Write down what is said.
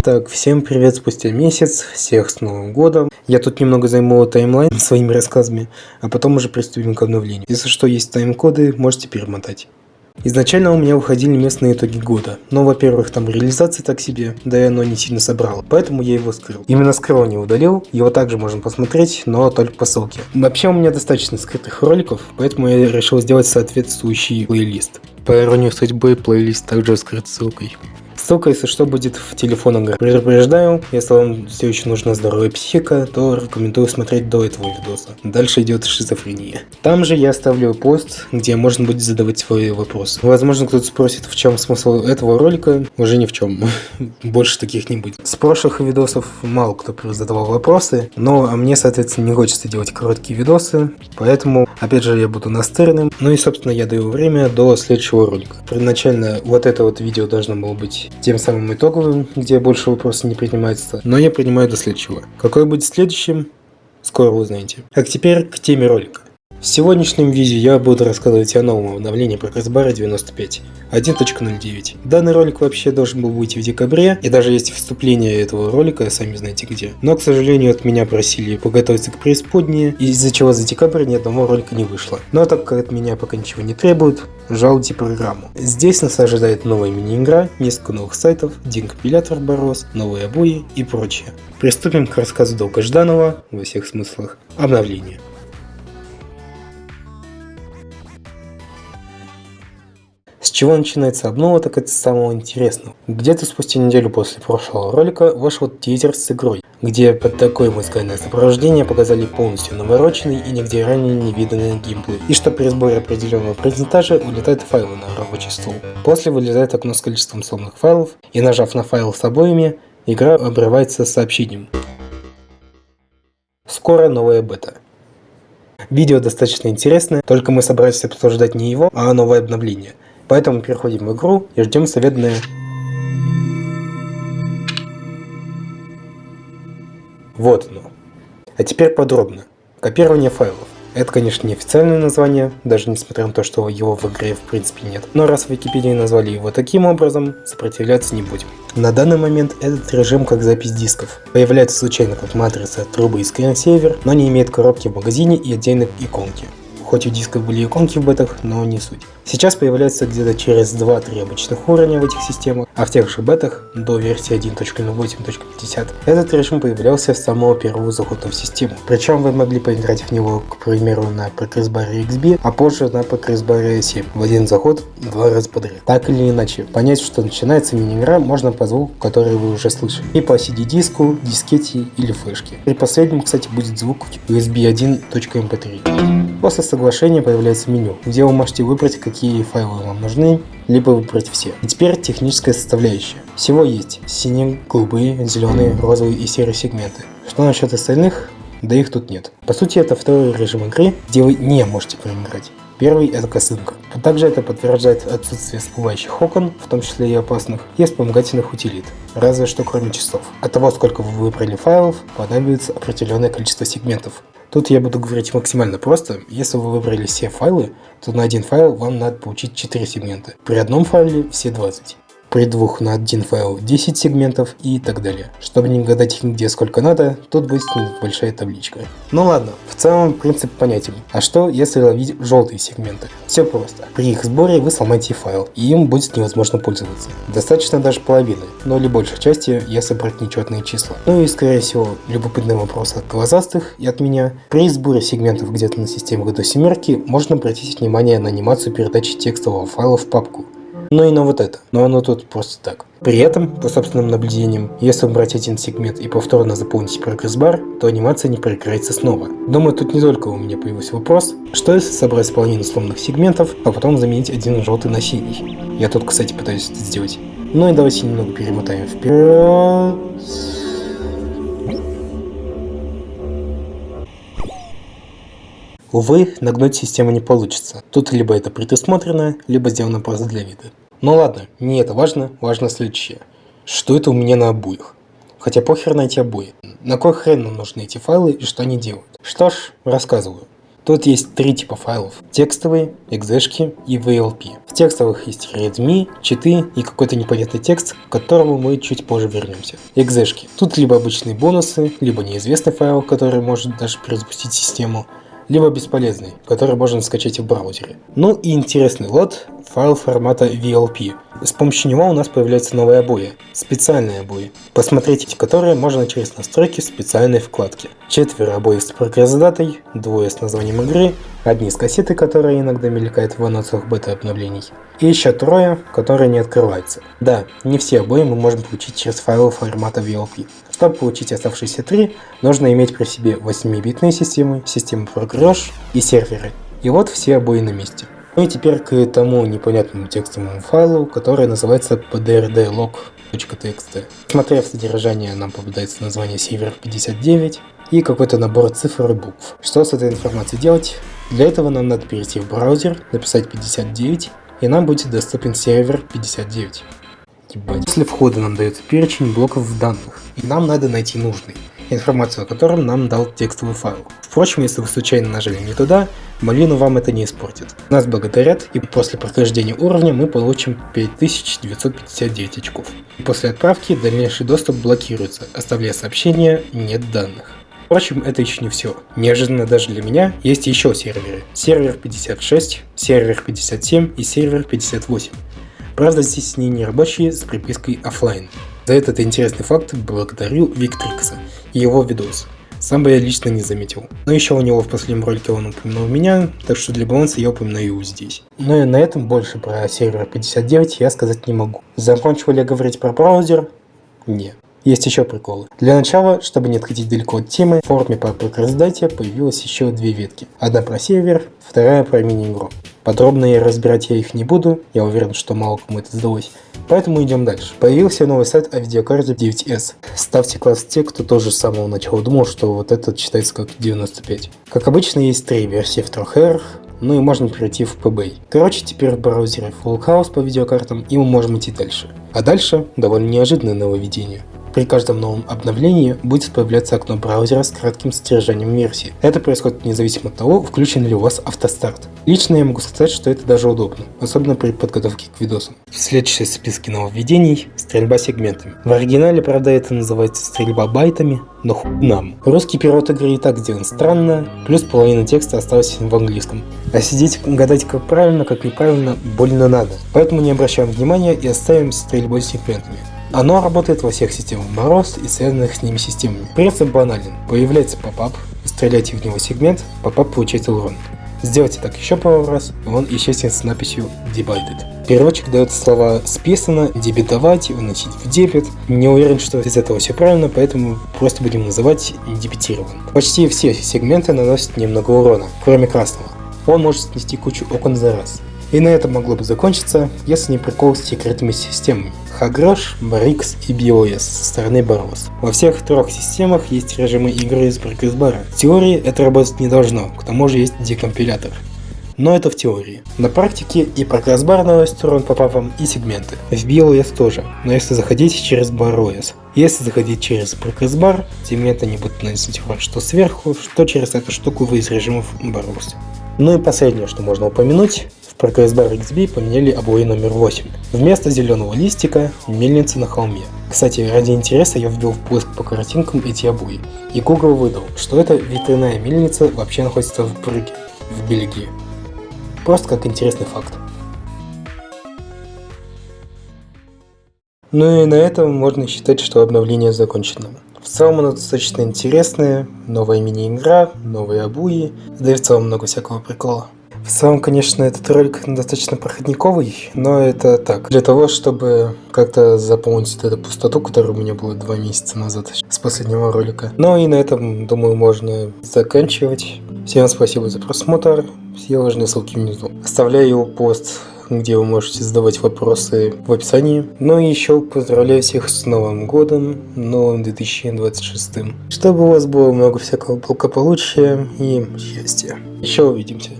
Так, всем привет спустя месяц, всех с Новым годом. Я тут немного займу таймлайн своими рассказами, а потом уже приступим к обновлению. Если что, есть тайм-коды, можете перемотать. Изначально у меня выходили местные итоги года, но, во-первых, там реализация так себе, да и оно не сильно собрало, поэтому я его скрыл. Именно скрыл, не удалил, его также можно посмотреть, но только по ссылке. Вообще у меня достаточно скрытых роликов, поэтому я решил сделать соответствующий плейлист. По иронии судьбы, плейлист также скрыт ссылкой. Ссылка, если что, будет в телефонном. Предупреждаю, если вам все еще нужна здоровая психика, то рекомендую смотреть до этого видоса. Дальше идет шизофрения. Там же я оставлю пост, где можно будет задавать свои вопросы. Возможно, кто-то спросит, в чем смысл этого ролика. Уже ни в чем. Больше таких не будет. С прошлых видосов мало кто задавал вопросы, но мне, соответственно, не хочется делать короткие видосы, поэтому, опять же, я буду настырным. Ну и, собственно, я даю время до следующего ролика. Первоначально вот это вот видео должно было быть тем самым итоговым, где больше вопросов не принимается, но я принимаю до следующего. Какой будет следующим, скоро узнаете. А теперь к теме ролика. В сегодняшнем видео я буду рассказывать о новом обновлении Progressbar 95 1.09. Данный ролик вообще должен был выйти в декабре, и даже есть вступление этого ролика, сами знаете где. Но, к сожалению, от меня просили подготовиться к преисподней, из-за чего за декабрь ни одного ролика не вышло. Но так как от меня пока ничего не требуют, жалуйте программу. Здесь нас ожидает новая мини-игра, несколько новых сайтов, декомпилятор Барос, новые обои и прочее. Приступим к рассказу долгожданного, во всех смыслах, обновления. С чего начинается обнова, так это с самого интересного. Где-то спустя неделю после прошлого ролика вышел тизер с игрой, где под такое музыкальное сопровождение показали полностью навороченный и нигде ранее не виданный геймплей, и что при сборе определенного процентажа улетают файлы на рабочий стол. После вылезает окно с количеством сломанных файлов, и нажав на файл с обоями, игра обрывается сообщением: скоро новая бета. Видео достаточно интересное, только мы собрались обсуждать не его, а новое обновление. Поэтому переходим в игру и ждем заветное. Вот оно. А теперь подробно. Копирование файлов. Это, конечно, не официальное название, даже несмотря на то, что его в игре в принципе нет. Но раз в Википедии назвали его таким образом, сопротивляться не будем. На данный момент этот режим как запись дисков. Появляется случайно как матрица, трубы и скринсейвер, но не имеет коробки в магазине и отдельной иконки. Хоть у дисков были иконки в бетах, но не суть. Сейчас появляется где-то через 2-3 обычных уровня в этих системах, а в тех же бетах до версии 1.08.50 этот режим появлялся с самого первого захода в систему. Причем вы могли поиграть в него, к примеру, на Progressbar XB, а позже на Progressbar 7 в один заход 2 раза подряд. Так или иначе, понять, что начинается мини-игра, можно по звуку, который вы уже слышали, и по CD-диску, дискете или флешке. При последнем, кстати, будет звук USB 1.mp3. После соглашения появляется меню, где вы можете выбрать, какие файлы вам нужны, либо выбрать все. И теперь техническая составляющая. Всего есть синие, голубые, зеленые, розовые и серые сегменты. Что насчет остальных? Да их тут нет. По сути, это второй режим игры, где вы не можете проиграть. Первый — это косынка. Также это подтверждает отсутствие всплывающих окон, в том числе и опасных, и вспомогательных утилит. Разве что кроме часов. От того, сколько вы выбрали файлов, понадобится определенное количество сегментов. Тут я буду говорить максимально просто. Если вы выбрали все файлы, то на один файл вам надо получить 4 сегмента. При одном файле все 20. При двух на один файл 10 сегментов и так далее. Чтобы не гадать где сколько надо, тут будет большая табличка. Ну ладно, в целом принцип понятен. А что если ловить желтые сегменты? Все просто. При их сборе вы сломаете файл, и им будет невозможно пользоваться. Достаточно даже половины, но или большей части, если брать нечетные числа. Ну и скорее всего, любопытный вопрос от глазастых и от меня. При сборе сегментов где-то на системах до 7 можно обратить внимание на анимацию передачи текстового файла в папку. Ну и на вот это, но оно тут просто так. При этом, по собственным наблюдениям, если убрать один сегмент и повторно заполнить Progressbar, то анимация не проиграется снова. Думаю, тут не только у меня появился вопрос, что если собрать половину сломанных сегментов, а потом заменить один желтый на синий. Я тут, кстати, пытаюсь это сделать. Ну и давайте немного перемотаем вперед. Увы, нагнуть систему не получится. Тут либо это предусмотрено, либо сделано просто для вида. Ну ладно, не это важно, важно следующее. Что это у меня на обоях? Хотя похер на эти обои. На кой хрен нам нужны эти файлы и что они делают? Что ж, рассказываю. Тут есть три типа файлов: текстовые, экзешки и VLP. В текстовых есть readme, читы и какой-то непонятный текст, к которому мы чуть позже вернемся. Экзешки. Тут либо обычные бонусы, либо неизвестный файл, который может даже перезапустить систему, либо бесполезный, который можно скачать в браузере. Ну и интересный лот — файл формата VLP. С помощью него у нас появляются новые обои, специальные обои, посмотреть которые можно через настройки в специальной вкладке. 4 обоев с прогресс-датой, 2 с названием игры, 1 с кассеты, которая иногда мелькает в анонсах бета-обновлений, и еще 3, которые не открываются. Да, не все обои мы можем получить через файлы формата VLP. Чтобы получить оставшиеся 3, нужно иметь при себе 8-битные системы, систему Progress и серверы. И вот все обои на месте. Ну и теперь к тому непонятному текстовому файлу, который называется pdrdlog.txt. Смотрев содержание, нам попадается название сервер 59 и какой-то набор цифр и букв. Что с этой информацией делать? Для этого нам надо перейти в браузер, написать 59, и нам будет доступен сервер 59. После входа нам дается перечень блоков данных, и нам надо найти нужный, информацию о котором нам дал текстовый файл. Впрочем, если вы случайно нажали не туда, малину вам это не испортит. Нас благодарят, и после прохождения уровня мы получим 5959 очков. И после отправки дальнейший доступ блокируется, оставляя сообщение «нет данных». Впрочем, это еще не все. Неожиданно даже для меня есть еще серверы. Сервер 56, сервер 57 и сервер 58. Правда, здесь они не рабочие с припиской офлайн. За этот интересный факт благодарю Виктрикса и его видос. Сам бы я лично не заметил. Но еще у него в последнем ролике он упомянул меня, так что для баланса я упоминаю его здесь. Ну и на этом больше про сервер 59 я сказать не могу. Закончил ли я говорить про браузер? Не. Есть еще приколы. Для начала, чтобы не отходить далеко от темы, в форуме по прогресс-дате появилось еще 2 ветки. Одна про сервер, вторая про мини-игру. Подробно разбирать я их не буду, я уверен, что мало кому это сдалось. Поэтому идем дальше. Появился новый сайт о видеокарте 9S. Ставьте класс те, кто тоже с самого начала думал, что вот этот считается как 95. Как обычно, есть 3 версии в трехерах, ну и можно перейти в PBay. Короче, теперь в браузере Full House по видеокартам, и мы можем идти дальше. А дальше довольно неожиданное нововведение. При каждом новом обновлении будет появляться окно браузера с кратким содержанием версии. Это происходит независимо от того, включен ли у вас автостарт. Лично я могу сказать, что это даже удобно, особенно при подготовке к видосам. В следующем списке нововведений — стрельба сегментами. В оригинале, правда, это называется стрельба байтами, но хуй нам. Русский перевод игры и так сделан странно, плюс половина текста осталась в английском. А сидеть гадать как правильно, как неправильно больно надо. Поэтому не обращаем внимания и оставим стрельбой сегментами. Оно работает во всех системах Мороз и связанных с ними системами. Принцип банален. Появляется попап, стреляйте в него сегмент, попап получает урон. Сделайте так еще пару раз, и он исчезнет с надписью Debited. Переводчик дает слова списано, дебетовать, вносить в дебет. Не уверен, что из этого все правильно, поэтому просто будем называть дебетирован. Почти все сегменты наносят немного урона, кроме красного. Он может снести кучу окон за раз. И на этом могло бы закончиться, если не прикол с секретными системами Hagrush, Barix и BOS со стороны Барос. Во всех 3 системах есть режимы игры из прогресс-бара. В теории это работать не должно, к тому же есть декомпилятор. Но это в теории. На практике и прогресс-бар наносит урон попапам, и сегменты. В BOS тоже, но если заходить через BarOS. Если заходить через прогресс-бар, сегменты не будут наносить урон что сверху, что через эту штуку вы из режимов Барос. Ну и последнее, что можно упомянуть. В прогресс-бар XB поменяли обои номер 8. Вместо зеленого листика — мельница на холме. Кстати, ради интереса я ввел в поиск по картинкам эти обои, и Google выдал, что эта ветряная мельница вообще находится в Брюгге, в Бельгии. Просто как интересный факт. Ну и на этом можно считать, что обновление закончено. В целом оно достаточно интересное, новая мини-игра, новые обои, да и в целом много всякого прикола. В целом, конечно, этот ролик достаточно проходниковый, но это так, для того, чтобы как-то заполнить эту пустоту, которая у меня была 2 месяца назад с последнего ролика. Ну и на этом, думаю, можно заканчивать. Всем спасибо за просмотр, все важные ссылки внизу. Оставляю пост, где вы можете задавать вопросы, в описании. Ну и еще поздравляю всех с Новым годом, новым 2026. Чтобы у вас было много всякого благополучия и счастья. Еще увидимся.